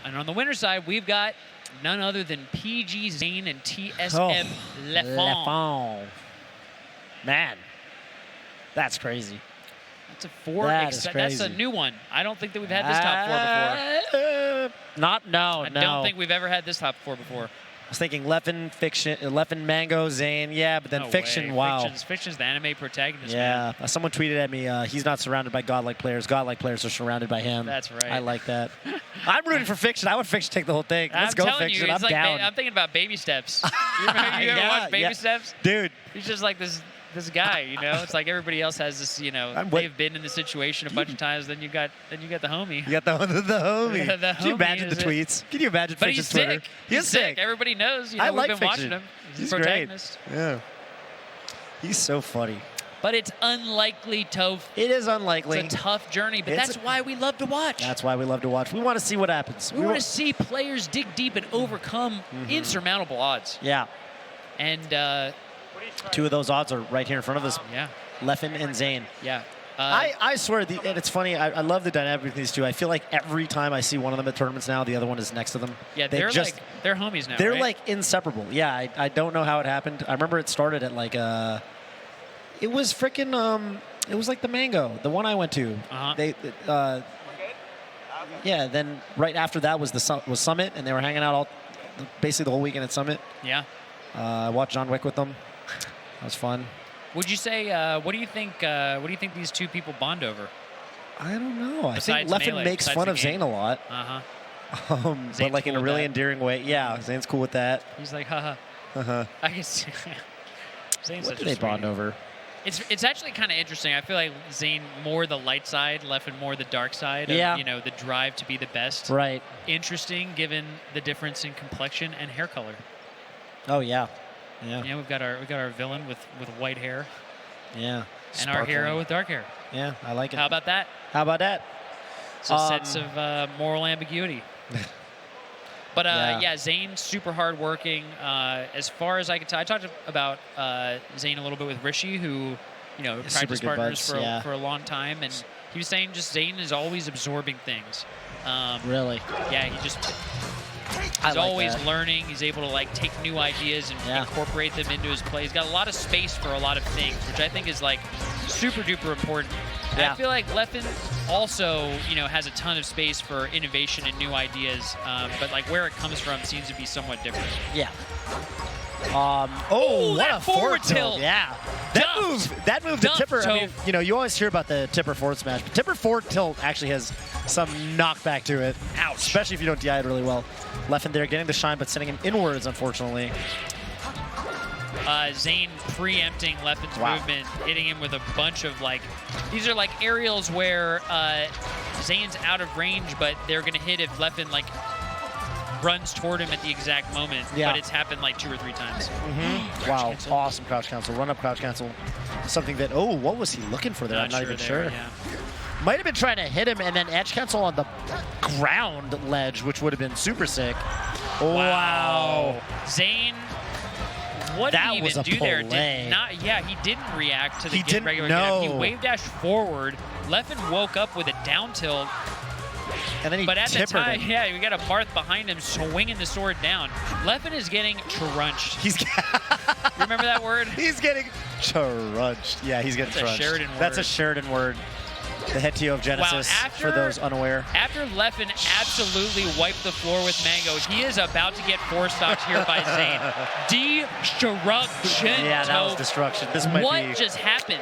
And on the winner's side, we've got none other than PG, Zain, and TSM Leffen. Man, that's crazy. That's a four. That's a new one. I don't think that we've had this top four before. No. I don't think we've ever had this top four before. I was thinking Leffen, Fiction, Leffen, Mango, Zain, yeah, but then No Fiction, way. wow. Fiction's the anime protagonist, Yeah, man. someone tweeted at me, he's not surrounded by godlike players. Godlike players are surrounded by him. That's right. I like that. I'm rooting for Fiction. I want Fiction to take the whole thing. Let's go, Fiction. I'm down. I'm thinking about Baby Steps. You ever watch Baby Steps? Dude. He's just like this guy, you know. It's like everybody else has this, you know. They've been in the situation a bunch of times. Then you got the homie. You got the homie. The Can you imagine the tweets? Can you imagine but Fiction's he's sick. Twitter? He's sick. Everybody knows. You know, I like we've been Fiction. watching him. He's the protagonist. great. Yeah. He's so funny. But it's unlikely, Toph. It is unlikely. It's a tough journey, but that's why we love to watch. That's why we love to watch. We want to see what happens. We want to see players dig deep and overcome insurmountable odds. Yeah. And two of those odds are right here in front of us. Yeah. Leffen and Zain. Yeah. I swear, and it's funny, I love the dynamic with these two. I feel like every time I see one of them at tournaments now, the other one is next to them. Yeah, they're homies now, They're right? like inseparable. Yeah, I don't know how it happened. I remember it started at like it was freaking it was like the Mango, the one I went to. Yeah, then right after that was Summit, and they were hanging out basically the whole weekend at Summit. Yeah. I watched John Wick with them. That was fun. Would you say? What do you think? What do you think these two people bond over? I don't know. I think Besides Leffen Melee, makes fun of Zain a lot. But like in a really endearing way. Yeah, Zain's cool with that. He's like, haha. I guess. Zain's What do they bond over? It's actually kind of interesting. I feel like Zain more the light side, Leffen more the dark side. Yeah. Of, you know, the drive to be the best. Right. Interesting, given the difference in complexion and hair color. Oh yeah. Yeah. Yeah, we've got our villain with white hair. Yeah. And our hero with dark hair. Yeah, I like it. How about that? How about that? It's a sense of moral ambiguity. But yeah, Zain super hardworking. As far as I can tell, I talked about Zain a little bit with Rishi, who, you know, practice partners for a long time, and he was saying just Zain is always absorbing things. Really? Yeah, he's always learning. He's able to like take new ideas and incorporate them into his play. He's got a lot of space for a lot of things, which I think is like super duper important. Yeah. I feel like Leffen also, you know, has a ton of space for innovation and new ideas, but like where it comes from seems to be somewhat different. Yeah. What a forward tilt! Yeah, that move to Tipper. I mean, you know, you always hear about the Tipper forward smash, but Tipper forward tilt actually has some knockback to it. Ouch! Especially if you don't DI it really well. Leffen there getting the shine, but sending him inwards, unfortunately. Zain preempting Leffen's movement, hitting him with a bunch of like, these are like aerials where Zain's out of range, but they're gonna hit if Leffen like runs toward him at the exact moment. Yeah. But it's happened like 2 or 3 times. Wow, cancel. Awesome crouch cancel, run up crouch cancel. Something that, what was he looking for there? I'm not even sure. Yeah. Might have been trying to hit him and then edge cancel on the ground ledge, which would have been super sick. Wow. Zain, what did he even do there? He didn't react to the regular get. He wave dashed forward. Leffen woke up with a down tilt. And then but at the time, we got a Marth behind him swinging the sword down. Leffen is getting trunched. You remember that word? He's getting trunched. Yeah, he's getting trunched. That's a Sheridan word. That's a Sheridan word. The head TO of Genesis, for those unaware. After Leffen absolutely wiped the floor with Mango, he is about to get 4 stocks here by Zain. Destruction. Yeah, that was destruction. This might what just happened?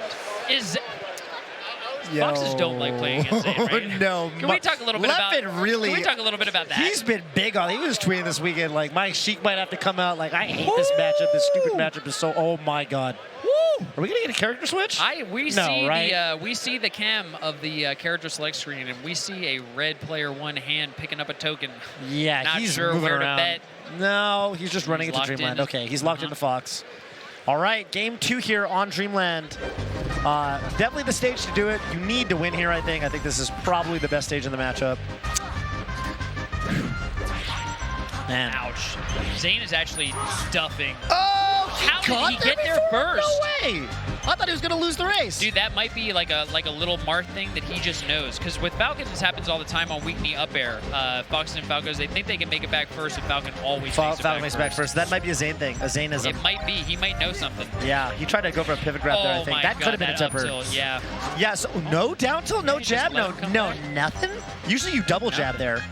Foxes don't like playing against Zain, right? No. Can we talk a little bit about really? Can we talk a little bit about that? He's been big on. He was tweeting this weekend like, my Sheik might have to come out. Like, I hate this matchup. This stupid matchup is so. Oh my God. Woo! Are we gonna get a character switch? We see the cam of the character select screen, and we see a red player 1 hand picking up a token. Yeah, not he's sure moving where around. to bet. No, he's just running into Dreamland. Okay, he's locked into Fox. All right, game 2 here on Dreamland. Definitely the stage to do it. You need to win here, I think. I think this is probably the best stage in the matchup. Man. Ouch. Zain is actually stuffing. Oh, how did he get there first? No way. I thought he was going to lose the race. Dude, that might be like a little Marth thing that he just knows. Because with Falcons, this happens all the time on weak knee up air. Foxes and Falcons, they think they can make it back first, and Falcon always makes it back first. That might be a Zain thing, a Zainism. It might be. He might know something. Yeah, he tried to go for a pivot grab there, I think. That could have been a temper. Yeah. Yeah, so no down tilt, no jab, no nothing? Usually you double jab there.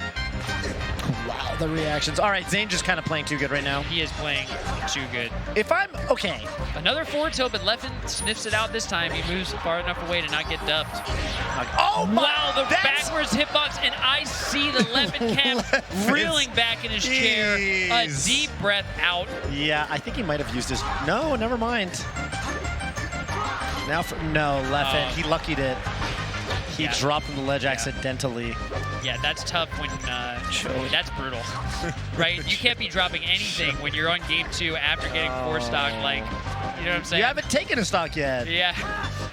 Wow, the reactions. All right, Zain just kind of playing too good right now. He is playing too good. If I'm, okay. Another forward tilt, but Leffen sniffs it out this time. He moves far enough away to not get dubbed. Oh, my. Wow, the backwards hitbox, and I see the Leffen cam reeling back in his chair. A deep breath out. Yeah, I think he might have used his, no, never mind. Now, no, Leffen, he luckied it. He dropped from the ledge accidentally. Yeah, that's tough when, that's brutal, right? You can't be dropping anything when you're on game 2 after getting 4 stock, like, you know what I'm saying? You haven't taken a stock yet. Yeah.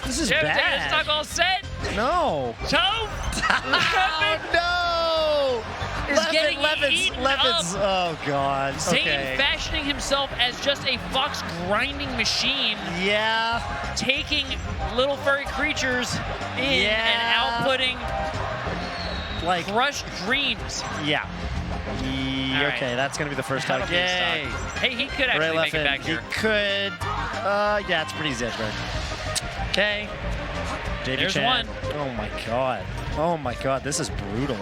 This is you bad. haven't taken a stock all set? No. Toe? Oh, no! Leffen's, oh, God. Zain fashioning himself as just a fox grinding machine. Yeah. Taking little furry creatures in and outputting like crushed dreams. Yeah. Okay, that's going to be the first time. Yay. Hey, he could actually make it back here. He could. Yeah, it's pretty easy, edgeguard. Okay. There's one. Oh, my God. Oh, my God. This is brutal.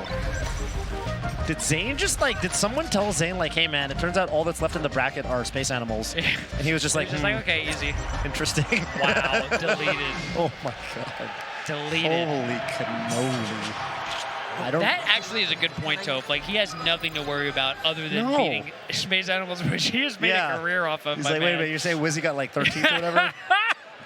Did Zain just, like, did someone tell Zain, like, hey, man, it turns out all that's left in the bracket are space animals? And he was just like, okay, easy. Interesting. Wow, deleted. Oh, my God. Deleted. Holy cannoli. That actually is a good point, Toph. Like, he has nothing to worry about other than beating space animals, which he has made a career off of. He's like, wait a minute, you're saying Wizzy got, like, 13th or whatever?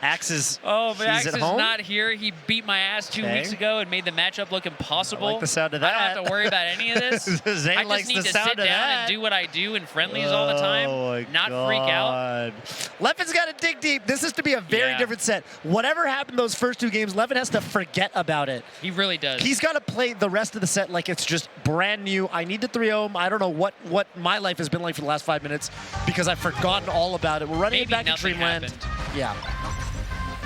Axe is Axe is not here. He beat my ass 2 weeks ago and made the matchup look impossible. I like the sound of that. I don't have to worry about any of this. Zain I just need to sit down and do what I do in friendlies all the time, not freak out. Leffen's got to dig deep. This is to be a very different set. Whatever happened those first 2 games, Leffen has to forget about it. He really does. He's got to play the rest of the set like it's just brand new. I need to 3-0 him. I don't know what my life has been like for the last 5 minutes because I've forgotten all about it. We're running it back in Dreamland. Yeah.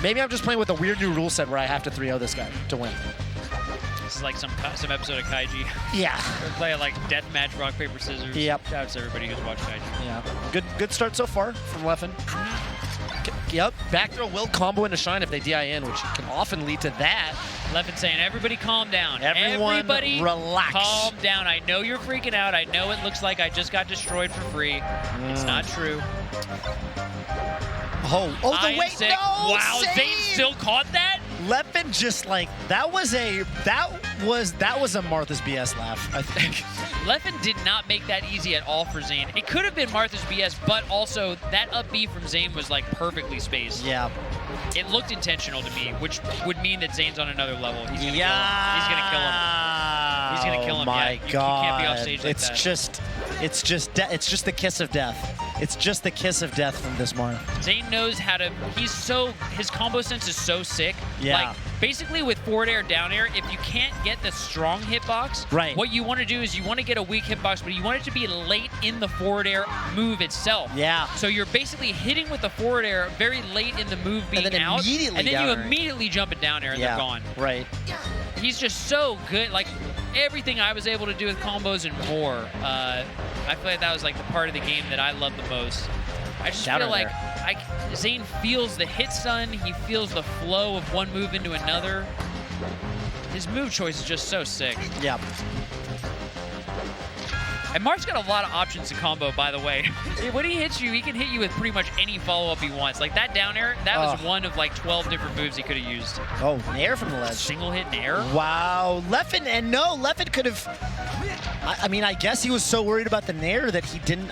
Maybe I'm just playing with a weird new rule set where I have to 3-0 this guy to win. This is like some episode of Kaiji. Yeah. We're playing like deathmatch, rock, paper, scissors. Yep. Shout out to everybody who's watched Kaiji. Yeah. Good start so far from Leffen. Yep. Back throw will combo into Shine if they DI in, which can often lead to that. Leffen saying, everybody calm down. Everybody relax. Calm down. I know you're freaking out. I know it looks like I just got destroyed for free. It's not true. Oh, the wait, sick. No! Wow, Zain still caught that? Leffen just like, that was a Martha's BS laugh, I think. Leffen did not make that easy at all for Zain. It could have been Martha's BS, but also that up B from Zain was like perfectly spaced. Yeah. It looked intentional to me, which would mean that Zain's on another level. He's gonna kill him. He's gonna kill him. He's gonna kill him. My God. You can't be off stage like that. It's just the kiss of death. It's just the kiss of death from this Marth. Zain knows how to. His combo sense is so sick. Yeah. Like, basically with forward air, down air, if you can't get the strong hitbox, what you want to do is you want to get a weak hitbox, but you want it to be late in the forward air move itself. Yeah. So you're basically hitting with the forward air very late in the move being out, and then you immediately jump it down air and they're gone. Right. He's just so good. Like, everything I was able to do with combos and more. I feel like that was like the part of the game that I love the most. I just feel like Zain feels the hit stun. He feels the flow of one move into another. His move choice is just so sick. Yeah. And Marth's got a lot of options to combo, by the way. When he hits you, he can hit you with pretty much any follow-up he wants. Like that down air, that was one of like 12 different moves he could have used. Oh, nair from the ledge. Single hit nair? Wow. Leffen could have... I mean, I guess he was so worried about the nair that he didn't...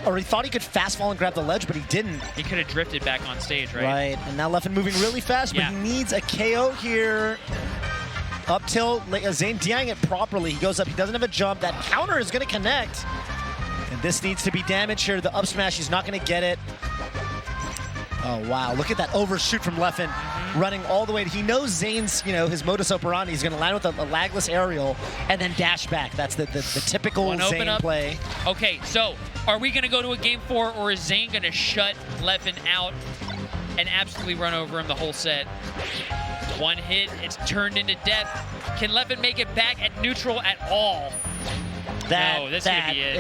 or he thought he could fast fall and grab the ledge, but he didn't. He could have drifted back on stage, right? Right. And now Leffen moving really fast, but he needs a KO here. Up tilt, Zain DIing it properly. He goes up, he doesn't have a jump. That counter is going to connect. And this needs to be damage here. The up smash, he's not going to get it. Oh, wow. Look at that overshoot from Leffen running all the way. He knows Zain's, his modus operandi. He's going to land with a lagless aerial and then dash back. That's the typical Zain play. Okay, so are we going to go to a game 4 or is Zain going to shut Leffen out? and absolutely run over him the whole set. One hit, it's turned into death. Can Leffen make it back at neutral at all? No, that's gonna be it.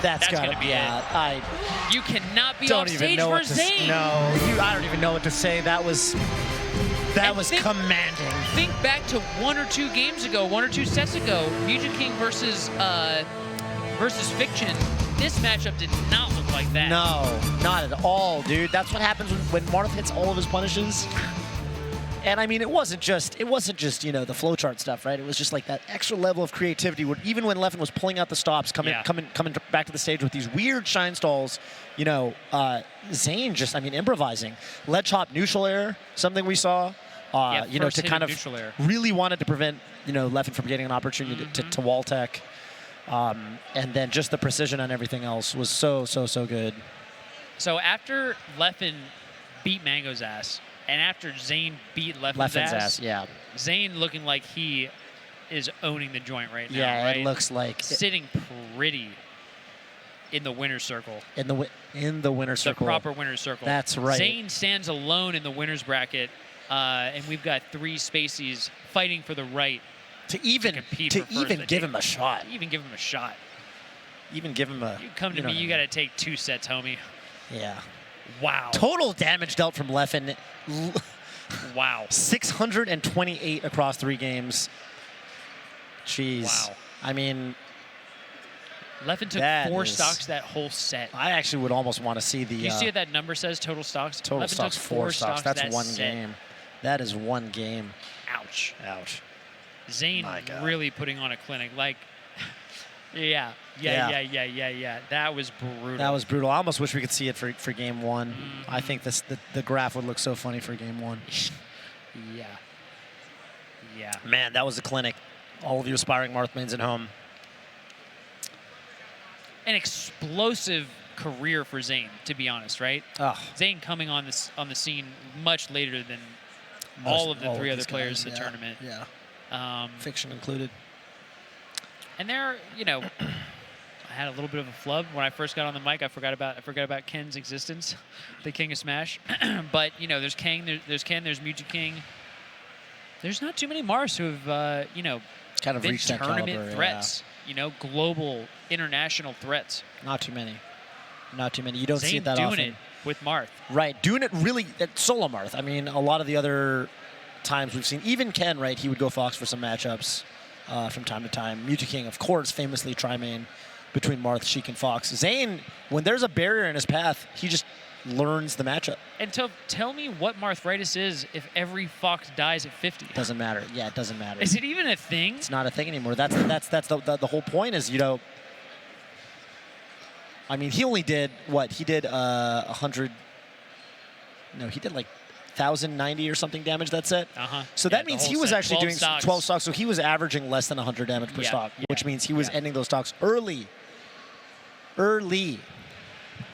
That's gotta be it. You cannot be off stage for Zain. I don't even know what to say. That was commanding. Think back to 1 or 2 games ago, 1 or 2 sets ago, Music King versus Fiction. This matchup did not look like that. No, not at all, dude. That's what happens when Marth hits all of his punishes. And I mean, it wasn't just the flowchart stuff, right? It was just like that extra level of creativity where even when Leffen was pulling out the stops, coming back to the stage with these weird shine stalls, Zain just, improvising. Ledge hop neutral air, something we saw, to kind of really wanted to prevent, Leffen from getting an opportunity to wall tech. And then just the precision on everything else was so good. So after Leffen beat Mango's ass, and after Zain beat Leffen's ass, yeah. Zain looking like he is owning the joint right now. Yeah, right? It looks like sitting pretty in the winner's circle. In the winner's circle. The proper winner's circle. That's right. Zain stands alone in the winner's bracket, and we've got 3 Spaceys fighting for the right to even give him a shot. Even give him a shot. Even give him a. You come to me, you got to take 2 sets, homie. Yeah. Wow. Total damage dealt from Leffen. Wow. 628 across 3 games. Jeez. Wow. I mean, Leffen took 4 stocks that whole set. I actually would almost want to see the. You see what that number says? Total stocks. Total Leffen stocks. took 4 stocks. That's that one set. game. That is one game. Ouch. Ouch. Zain really putting on a clinic. Like, yeah. That was brutal. That was brutal. I almost wish we could see it for game 1. I think the graph would look so funny for game 1. Yeah. Man, that was a clinic. All of you aspiring Marth mains at home. An explosive career for Zain, to be honest, right? Oh. Zain coming on the scene much later than all of the 3 other players in the tournament. Yeah. Fiction included. And there, I had a little bit of a flub when I first got on the mic. I forgot about Ken's existence, the King of Smash. But there's Ken, there's Music King. There's not too many Marths who have kind of been reached that tournament caliber, threats. Global, international threats. Not too many. Not too many. You don't Zain see it that doing often. it with Marth. Right, doing it really at solo Marth. I mean, a lot of the other times we've seen, even Ken, right, he would go Fox for some matchups from time to time. Music King, of course, famously tri-main between Marth, Sheik, and Fox. Zain, when there's a barrier in his path, he just learns the matchup. And tell me what Marthritis is if every Fox dies at 50. Doesn't matter. Yeah, it doesn't matter. Is it even a thing? It's not a thing anymore. That's the whole point is, I mean, he only did what? He did 100. No, he did like 1,090 or something damage that set. So that means he was actually doing 12 stocks. So he was averaging less than 100 damage per stock, which means he was ending those stocks early.